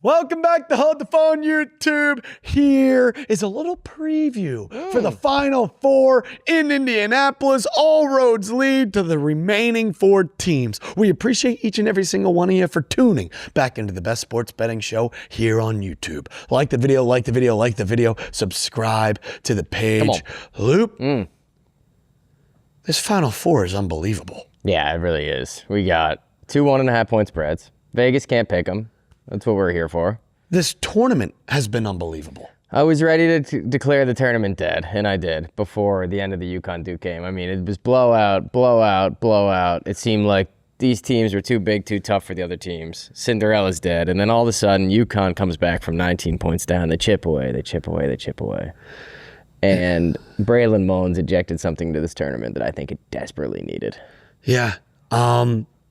Welcome back to Hold the Phone YouTube. Here is a little preview for the Final Four in Indianapolis. All roads lead to the remaining 4 teams. We appreciate each and every single one of you for tuning back into the best sports betting show here on YouTube. Like the video, like the video, like the video. Subscribe to the page. Loop. This Final Four is unbelievable. Yeah, it really is. We got 2 1.5-point spreads. Vegas can't pick them. That's what we're here for. This tournament has been unbelievable. I was ready to declare the tournament dead, and I did before the end of the Yukon-Duke game. I mean, it was blowout, blowout, blowout. It seemed like these teams were too big, too tough for the other teams. Cinderella's dead, and then all of a sudden, Yukon comes back from 19 points down. They chip away, they chip away, they chip away. And Braylon Mullins injected something to this tournament that I think it desperately needed. Yeah.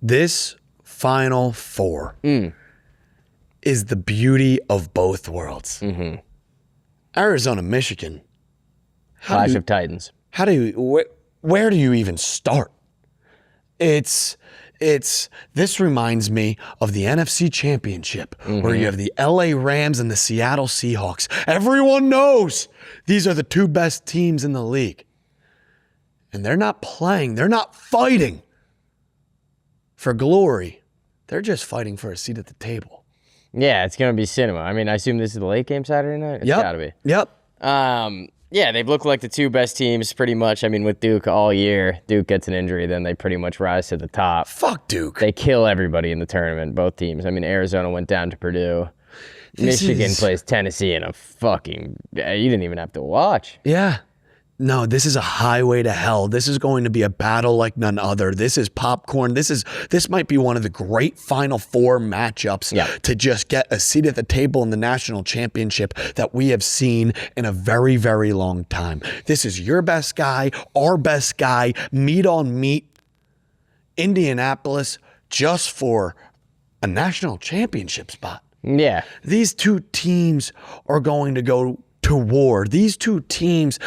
This Final Four is the beauty of both worlds. Arizona, Michigan. Clash of Titans. Where do you even start? This reminds me of the NFC Championship, where you have the LA Rams and the Seattle Seahawks. Everyone knows these are the 2 best teams in the league. And they're not playing, they're not fighting for glory. They're just fighting for a seat at the table. Yeah, it's going to be cinema. I mean, I assume this is the late game Saturday night? It's got to be. Yep. Yeah, they've looked like the 2 best teams pretty much. I mean, with Duke all year, Duke gets an injury, then they pretty much rise to the top. Fuck Duke. They kill everybody in the tournament, both teams. I mean, Arizona went down to Purdue. Michigan plays Tennessee in a fucking... You didn't even have to watch. Yeah. No, this is a highway to hell. This is going to be a battle like none other. This is popcorn. This might be one of the great Final Four matchups to just get a seat at the table in the national championship that we have seen in a very, very long time. This is your best guy, our best guy, meat on meat. Indianapolis just for a national championship spot. Yeah. These 2 teams are going to go to war. These 2 teams,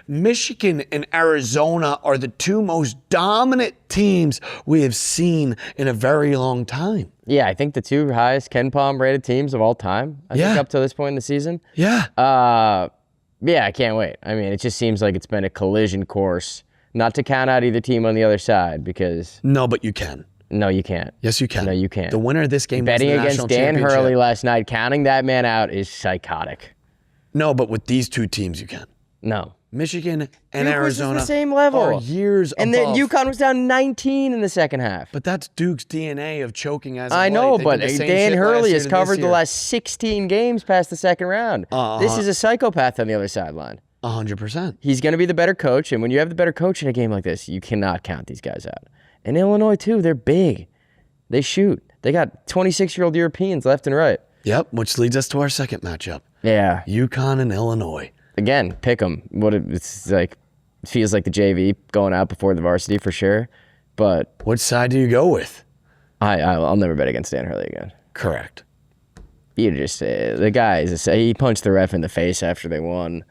Michigan and Arizona are the 2 most dominant teams we have seen in a very long time. Yeah, I think the 2 highest Ken Palm rated teams of all time. I think up to this point in the season. Yeah. Yeah, I can't wait. I mean, it just seems like it's been a collision course. Not to count out either team on the other side because... No, but you can. No, you can't. Yes, you can. No, you can't. The winner of this game betting wins the against Dan national Hurley championship. last night, counting that man out is psychotic. No, but with these 2 teams, you can. No. Michigan and Duke Arizona was the same level. are years and above. then Yukon was down 19 in the second half. But that's Duke's DNA of choking as I of know, late. but Dan Hurley has covered the last 16 games past the second round. This is a psychopath on the other sideline. 100%. He's going to be the better coach, and when you have the better coach in a game like this, you cannot count these guys out. And Illinois, too, they're big. They shoot. They got 26-year-old Europeans left and right. Yep, which leads us to our second matchup. Yeah. Yukon and Illinois. Again, pick them. It's like, it feels like the JV going out before the varsity for sure. But which side do you go with? I'll never bet against Dan Hurley again. Correct. You just the guy he punched the ref in the face after they won.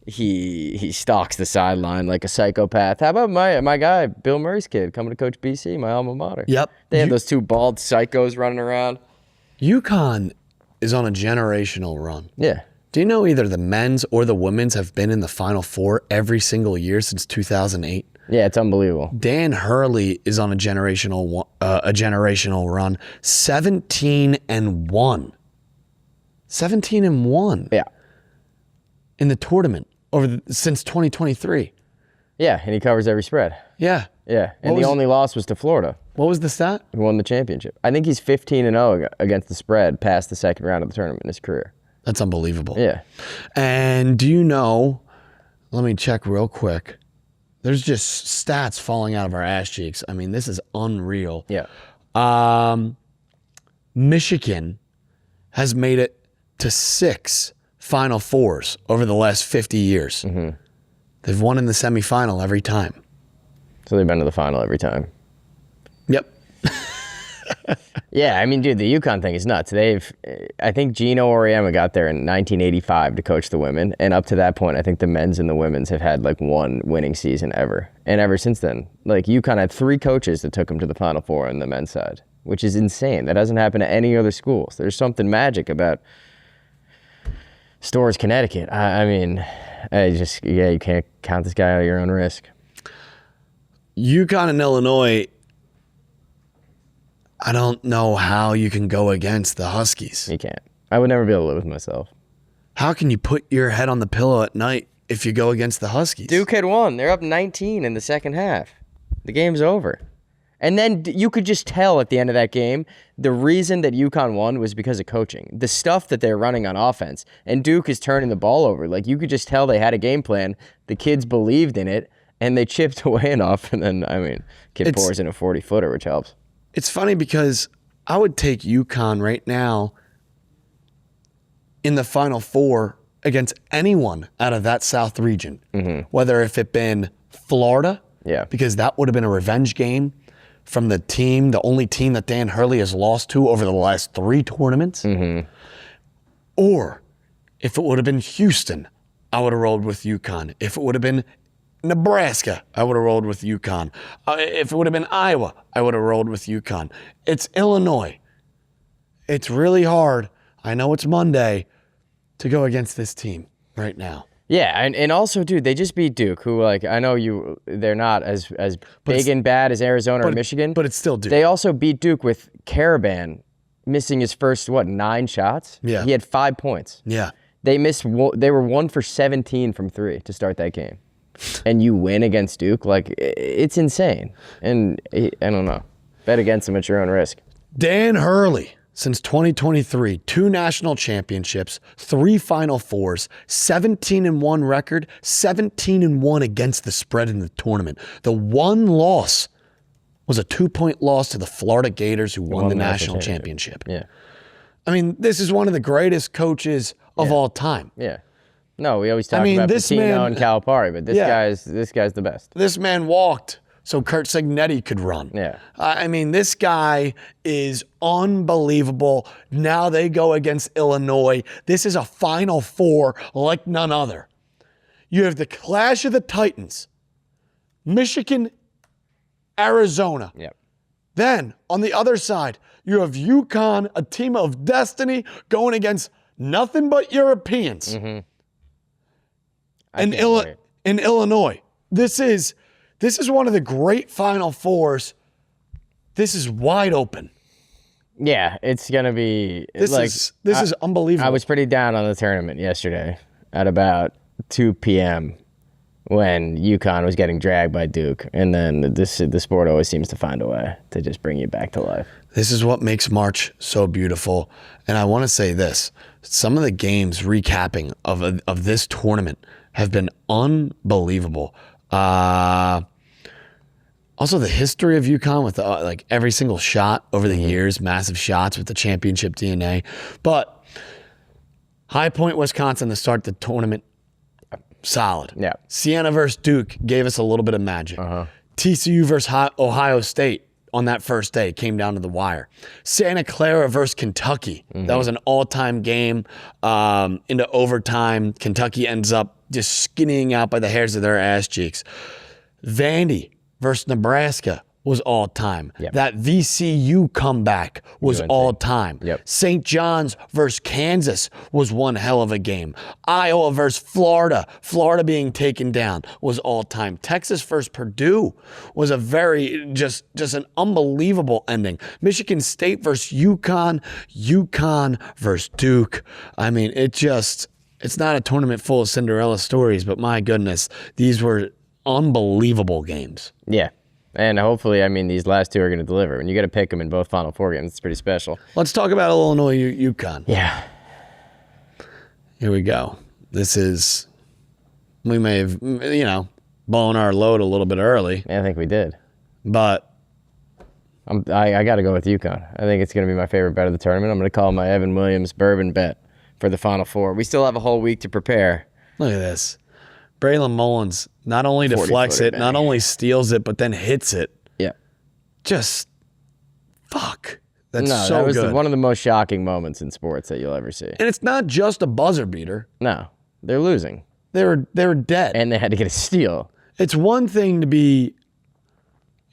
He stalks the sideline like a psychopath. How about my guy, Bill Murray's kid, coming to coach BC, my alma mater? Yep. They have those 2 bald psychos running around. Yukon is on a generational run. Yeah. Do you know either the men's or the women's have been in the Final Four every single year since 2008? Yeah, it's unbelievable. Dan Hurley is on a generational run. 17-1. 17-1. Yeah. In the tournament since 2023. Yeah, and he covers every spread. Yeah. Yeah, and the only loss was to Florida. What was the stat? Who won the championship. I think he's 15-0 against the spread past the second round of the tournament in his career. That's unbelievable. Yeah. And do you know, let me check real quick. There's just stats falling out of our ass cheeks. I mean, this is unreal. Yeah. Michigan has made it to 6 Final Fours over the last 50 years. They've won in the semifinal every time. So they've been to the final every time. Yep. Yeah, I mean, dude, the Yukon thing is nuts. I think Gino Auriemma got there in 1985 to coach the women, and up to that point, I think the men's and the women's have had like 1 winning season ever. And ever since then, like Yukon had 3 coaches that took them to the Final Four on the men's side. which is insane. That doesn't happen at any other schools. There's something magic about Storrs, Connecticut. I mean, you can't count this guy out at your own risk. UConn and Illinois, I don't know how you can go against the Huskies. You can't. I would never be able to live with myself. How can you put your head on the pillow at night if you go against the Huskies? Duke had won. They're up 19 in the second half. The game's over. And then you could just tell at the end of that game, the reason that UConn won was because of coaching. The stuff that they're running on offense. And Duke is turning the ball over. Like, you could just tell they had a game plan. The kids believed in it, and they chipped away enough. And then, I mean, kid pours in a 40-footer, which helps. It's funny because I would take UConn right now in the Final Four against anyone out of that South region, whether if it been Florida, because that would have been a revenge game from the only team that Dan Hurley has lost to over the last 3 tournaments, or if it would have been Houston, I would have rolled with UConn. If it would have been Nebraska, I would have rolled with UConn. If it would have been Iowa, I would have rolled with UConn. It's Illinois. It's really hard. I know it's Monday to go against this team right now. Yeah, and also, dude, they just beat Duke, who, like, I know they're not as big and bad as Arizona or Michigan. But it's still Duke. They also beat Duke with Caravan missing his first, 9 shots? Yeah. He had 5 points. Yeah. They were 1 for 17 from 3 to start that game. And you win against Duke? Like, it's insane. And I don't know. Bet against them at your own risk. Dan Hurley, since 2023, 2 national championships, 3 Final Fours, 17-1 record, 17-1 against the spread in the tournament. The one loss was a 2-point loss to the Florida Gators, who won the national championship. Yeah. I mean, this is one of the greatest coaches of all time. Yeah. No, we always talk about Pitino and Calipari, but this guy's the best. This man walked so Kurt Signetti could run. Yeah. I mean, this guy is unbelievable. Now they go against Illinois. This is a Final Four like none other. You have the clash of the Titans, Michigan, Arizona. Yep. Then, on the other side, you have UConn, a team of destiny, going against nothing but Europeans. In Illinois. This is one of the great Final Fours. This is wide open. Yeah, it's gonna be This is unbelievable. I was pretty down on the tournament yesterday at about 2 p.m. when UConn was getting dragged by Duke, and then the sport always seems to find a way to just bring you back to life. This is what makes March so beautiful. And I want to say this. Some of the games recapping of this tournament have been unbelievable. Also, the history of UConn with like every single shot over the years, massive shots with the championship DNA. But High Point, Wisconsin, to start the tournament, solid. Yeah. Siena versus Duke gave us a little bit of magic. TCU versus Ohio State on that first day came down to the wire. Santa Clara versus Kentucky. That was an all-time game into overtime. Kentucky ends up just skinning out by the hairs of their ass cheeks. Vandy versus Nebraska was all time. Yep. That VCU comeback was all time. Yep. St. John's versus Kansas was one hell of a game. Iowa versus Florida, Florida being taken down, was all time. Texas versus Purdue was a just an unbelievable ending. Michigan State versus UConn, UConn versus Duke. I mean, it's not a tournament full of Cinderella stories, but my goodness, these were unbelievable games. Yeah. And hopefully, I mean, these last 2 are going to deliver. When you got to pick them in both Final Four games, it's pretty special. Let's talk about Illinois UConn. Yeah. Here we go. We may have, blown our load a little bit early. I think we did. But I got to go with UConn. I think it's going to be my favorite bet of the tournament. I'm going to call my Evan Williams bourbon bet for the Final Four. We still have a whole week to prepare. Look at this. Braylon Mullins not only deflects it, not only steals it, but then hits it. Yeah. Just, fuck. That was good. One of the most shocking moments in sports that you'll ever see. And it's not just a buzzer beater. No. They're losing. They were dead. And they had to get a steal. It's one thing to be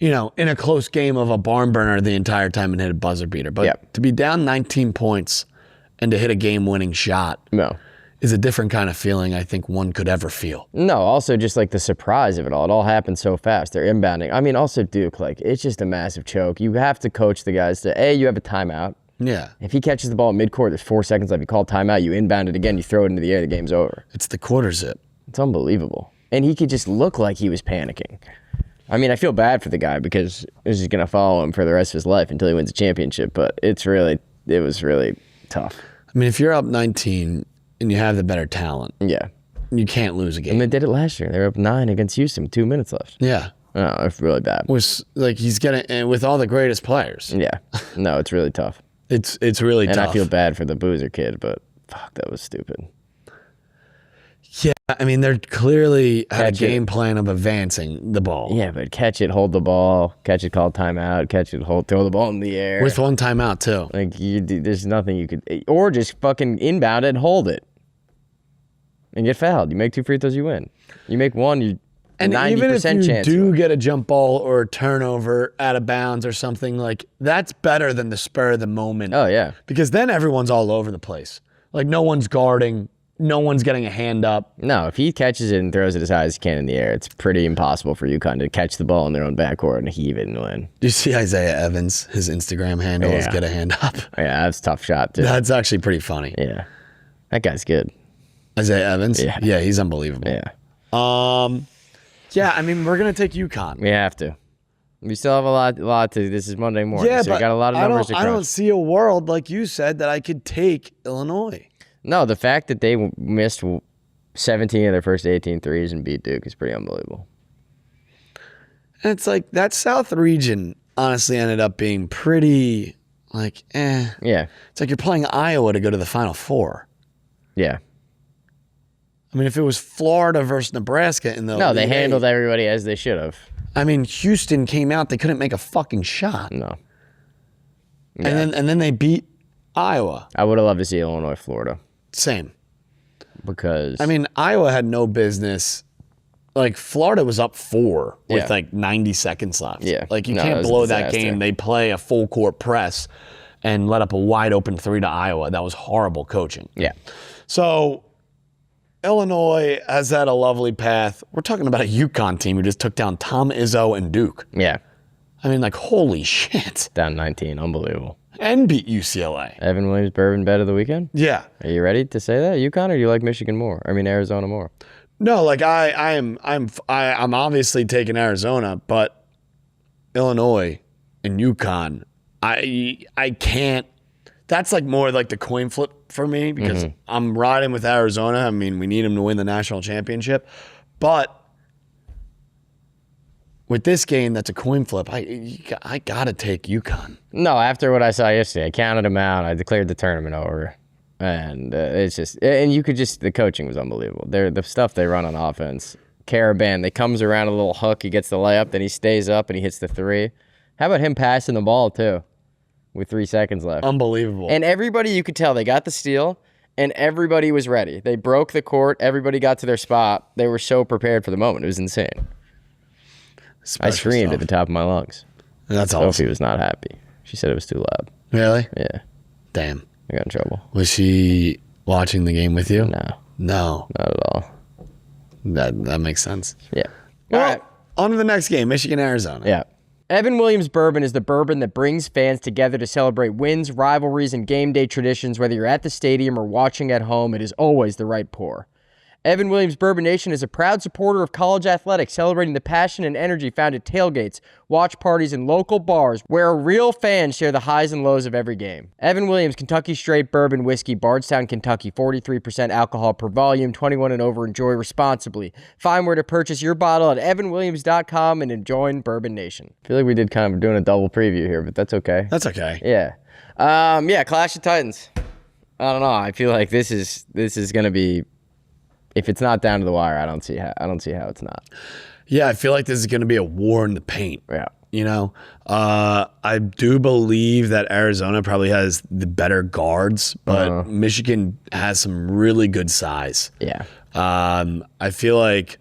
in a close game of a barn burner the entire time and hit a buzzer beater. But to be down 19 points and to hit a game-winning shot is a different kind of feeling I think one could ever feel. No, also just like the surprise of it all. It all happened so fast. They're inbounding. I mean, also Duke, like, it's just a massive choke. You have to coach the guys to, you have a timeout. Yeah. If he catches the ball at midcourt, there's 4 seconds left. You call timeout, you inbound it again, you throw it into the air, the game's over. It's the quarter zip. It's unbelievable. And he could just look like he was panicking. I mean, I feel bad for the guy because this is going to follow him for the rest of his life until he wins a championship, but it was really tough. I mean, if you're up 19 and you have the better talent, you can't lose a game. And they did it last year. They were up 9 against Houston with 2 minutes left. Yeah. Oh, it's really bad. He's getting, and with all the greatest players. Yeah. No, it's really tough. It's really tough. And I feel bad for the Boozer kid, but fuck, that was stupid. Yeah, I mean, they're clearly had a game plan of advancing the ball. Yeah, but catch it, hold the ball, catch it, call timeout, catch it, throw the ball in the air. With one timeout, too. Like, there's nothing you could... Or just fucking inbound it and hold it. And get fouled. You make 2 free throws, you win. You make one, you... And 90% even if you chance do get a jump ball or a turnover out of bounds or something, like, that's better than the spur of the moment. Oh, yeah. Because then everyone's all over the place. Like, no one's guarding. No one's getting a hand up. No, if he catches it and throws it as high as he can in the air, it's pretty impossible for UConn to catch the ball in their own backcourt and heave it and win. Do you see Isaiah Evans? His Instagram handle is get a hand up. Yeah, that's a tough shot, too. That's actually pretty funny. Yeah. That guy's good. Isaiah Evans? Yeah, he's unbelievable. Yeah. Yeah, I mean, we're going to take UConn. We have to. We still have a lot to. This is Monday morning, so we got a lot of numbers to crunch. I don't see a world, like you said, that I could take Illinois. No, the fact that they missed 17 of their first 18 threes and beat Duke is pretty unbelievable. And it's like that South region honestly ended up being pretty, like, eh. Yeah. It's like you're playing Iowa to go to the Final Four. Yeah. I mean, if it was Florida versus Nebraska in the... No, they handled everybody as they should have. I mean, Houston came out, they couldn't make a fucking shot. No. Yeah. And then they beat Iowa. I would have loved to see Illinois, Florida. Same. Because... I mean, Iowa had no business... Like, Florida was up 4 with, like, 90 seconds left. Yeah. Like, you can't blow that game. They play a full-court press and let up a wide-open 3 to Iowa. That was horrible coaching. Yeah. So... Illinois has had a lovely path. We're talking about a Yukon team who just took down Tom Izzo and Duke. Yeah. I mean, like, holy shit. Down 19. Unbelievable. And beat UCLA. Evan Williams bourbon bet of the weekend? Yeah. Are you ready to say that? UConn, or do you like Michigan more? I mean, Arizona more? No, like, I'm obviously taking Arizona, but Illinois and Yukon, I can't. That's like more like the coin flip for me because I'm riding with Arizona. I mean, we need them to win the national championship. But with this game, that's a coin flip. I got to take UConn. No, after what I saw yesterday, I counted them out. I declared the tournament over. And it's just, and you could just, the coaching was unbelievable. The stuff they run on offense. Caravan, they comes around a little hook. He gets the layup, then he stays up and he hits the 3. How about him passing the ball too? With 3 seconds left. Unbelievable. And everybody, you could tell, they got the steal, and everybody was ready. They broke the court. Everybody got to their spot. They were so prepared for the moment. It was insane. I screamed at the top of my lungs. That's awesome. Sophie was not happy. She said it was too loud. Really? Yeah. Damn. I got in trouble. Was she watching the game with you? No. No. Not at all. That makes sense. Yeah. Well, all right. On to the next game, Michigan-Arizona. Yeah. Evan Williams Bourbon is the bourbon that brings fans together to celebrate wins, rivalries, and game day traditions. Whether you're at the stadium or watching at home, it is always the right pour. Evan Williams Bourbon Nation is a proud supporter of college athletics, celebrating the passion and energy found at tailgates, watch parties, and local bars where real fans share the highs and lows of every game. Evan Williams Kentucky Straight Bourbon Whiskey, Bardstown, Kentucky, 43% alcohol per volume, 21 and over. Enjoy responsibly. Find where to purchase your bottle at evanwilliams.com and join Bourbon Nation. I feel like we did kind of doing a double preview here, but that's okay. That's okay. Yeah. Yeah, Clash of Titans. I don't know. I feel like this is going to be... If it's not down to the wire, I don't see how it's not. Yeah, I feel like this is going to be a war in the paint. Yeah. You know, I do believe that Arizona probably has the better guards, but Michigan has some really good size. Yeah. I feel like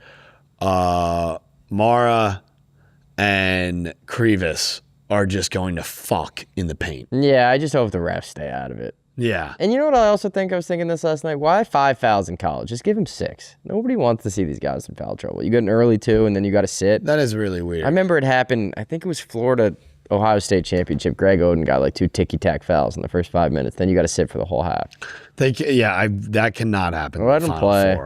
Mara and Krivas are just going to fuck in the paint. Yeah, I just hope the refs stay out of it. Yeah. And you know what I also think? I was thinking this last night. Why 5 fouls in college? Just give them 6. Nobody wants to see these guys in foul trouble. You get an early 2, and then you got to sit. That is really weird. I remember it happened. I think it was Florida-Ohio State championship. Greg Oden got like 2 ticky-tack fouls in the first 5 minutes. Then you got to sit for the whole half. That cannot happen. Let them play.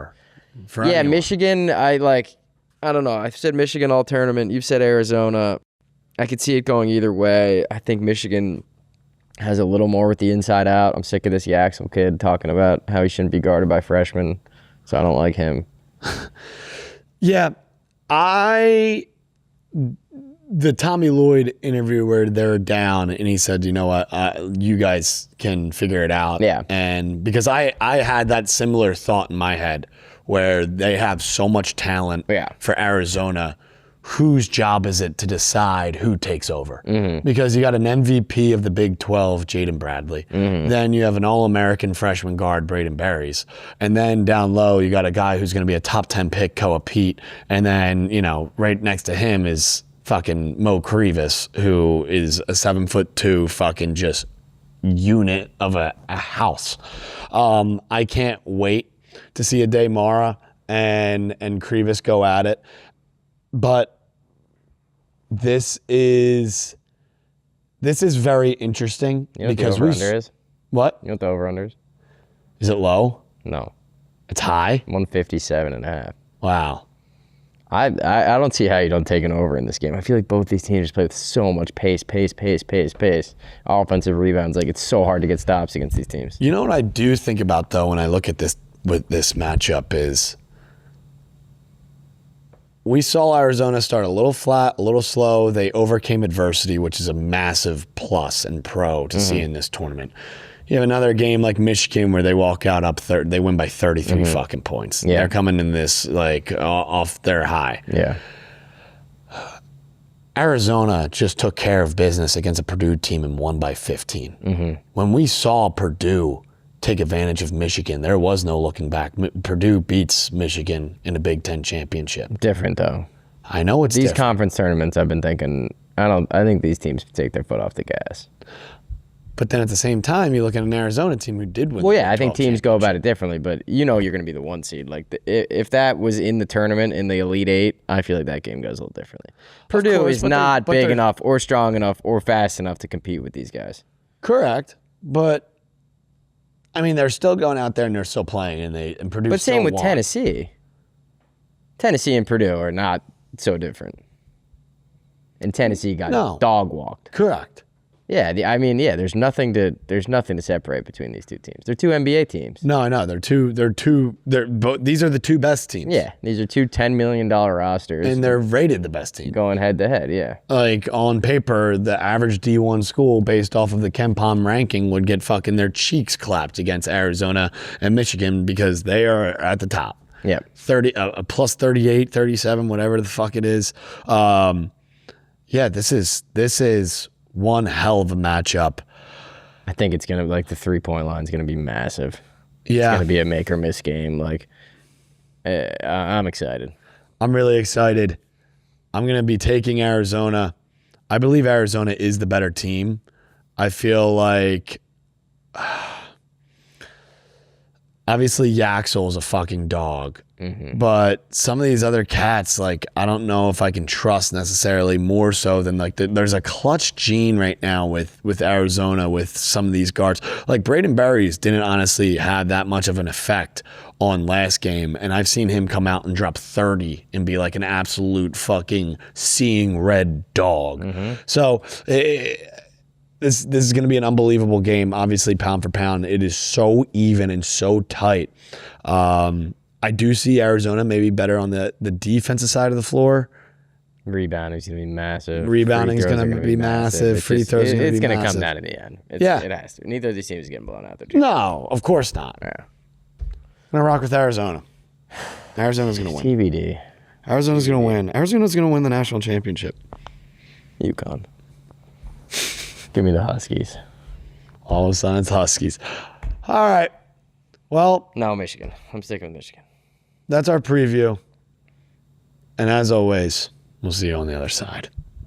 Yeah, anyone. Michigan, I don't know. I said Michigan all tournament. You've said Arizona. I could see it going either way. I think Michigan has a little more with the inside out. I'm sick of this Yaxel kid talking about how he shouldn't be guarded by freshmen, so I don't like him. Yeah, the Tommy Lloyd interview where they're down and he said, you know what, you guys can figure it out. Yeah. And because I had that similar thought in my head where they have so much talent for Arizona, whose job is it to decide who takes over? Mm-hmm. Because you got an MVP of the Big 12, Jaden Bradley. Mm-hmm. Then you have an All-American freshman guard, Braden Berries. And then down low, you got a guy who's going to be a top 10 pick, Koa Pete. And then, right next to him is fucking Mo Krivas, who is a 7'2" fucking just unit of a house. I can't wait to see Ade Mara and Krivas go at it. But this is very interesting because the over-under is? What? You know what the over-under is? Is it low? No. It's high? 157.5. Wow. I don't see how you don't take an over in this game. I feel like both these teams play with so much pace. Offensive rebounds, it's so hard to get stops against these teams. You know what I do think about, though, when I look at this with this matchup is we saw Arizona start a little flat, a little slow. They overcame adversity, which is a massive plus and pro to see in this tournament. You have another game like Michigan where they walk out up they win by 33 fucking points. Yeah. They're coming in this off their high. Yeah. Arizona just took care of business against a Purdue team and won by 15. Mm-hmm. When we saw Purdue take advantage of Michigan, there was no looking back. Purdue beats Michigan in a Big Ten championship. Different though. I know it's these different. Conference tournaments. I've been thinking. I think these teams take their foot off the gas. But then at the same time, you look at an Arizona team who did win. Well, yeah, I think teams go about it differently. But you're going to be the 1 seed. If that was in the tournament in the Elite Eight, I feel like that game goes a little differently. Purdue is not big enough or strong enough or fast enough to compete with these guys. Correct, but. I mean, they're still going out there and they're still playing, and Purdue. But same with won. Tennessee. Tennessee and Purdue are not so different. And Tennessee got dog walked. Correct. Yeah, there's nothing to separate between these two teams. They're two NBA teams. No, I know. These are the two best teams. Yeah, these are two $10 million rosters. And they're rated the best team. Going head to head, yeah. On paper, the average D1 school based off of the KenPom ranking would get fucking their cheeks clapped against Arizona and Michigan because they are at the top. Yeah. Plus 38, 37, whatever the fuck it is. This is one hell of a matchup. I think it's going to, the 3-point line is going to be massive. Yeah. It's going to be a make or miss game. I'm excited. I'm really excited. I'm going to be taking Arizona. I believe Arizona is the better team. I feel like obviously Yaxel is a fucking dog. Mm-hmm. But some of these other cats, I don't know if I can trust necessarily more so than there's a clutch gene right now with Arizona with some of these guards. Braden Berries didn't honestly have that much of an effect on last game, and I've seen him come out and drop 30 and be like an absolute fucking seeing red dog. Mm-hmm. So this is going to be an unbelievable game. Obviously, pound for pound, it is so even and so tight. I do see Arizona maybe better on the defensive side of the floor. Rebounding is going to be massive. Rebounding is going to be massive. Free throws are going to be massive. It's going to come down in the end. It has to. Neither of these teams is getting blown out. No, of course not. Yeah. I'm going to rock with Arizona. Arizona's going to win. TBD. Arizona's going to win. Arizona's going to win the national championship. Yukon. Give me the Huskies. All of a sudden, it's Huskies. All right. Well. No, Michigan. I'm sticking with Michigan. That's our preview. And as always, we'll see you on the other side.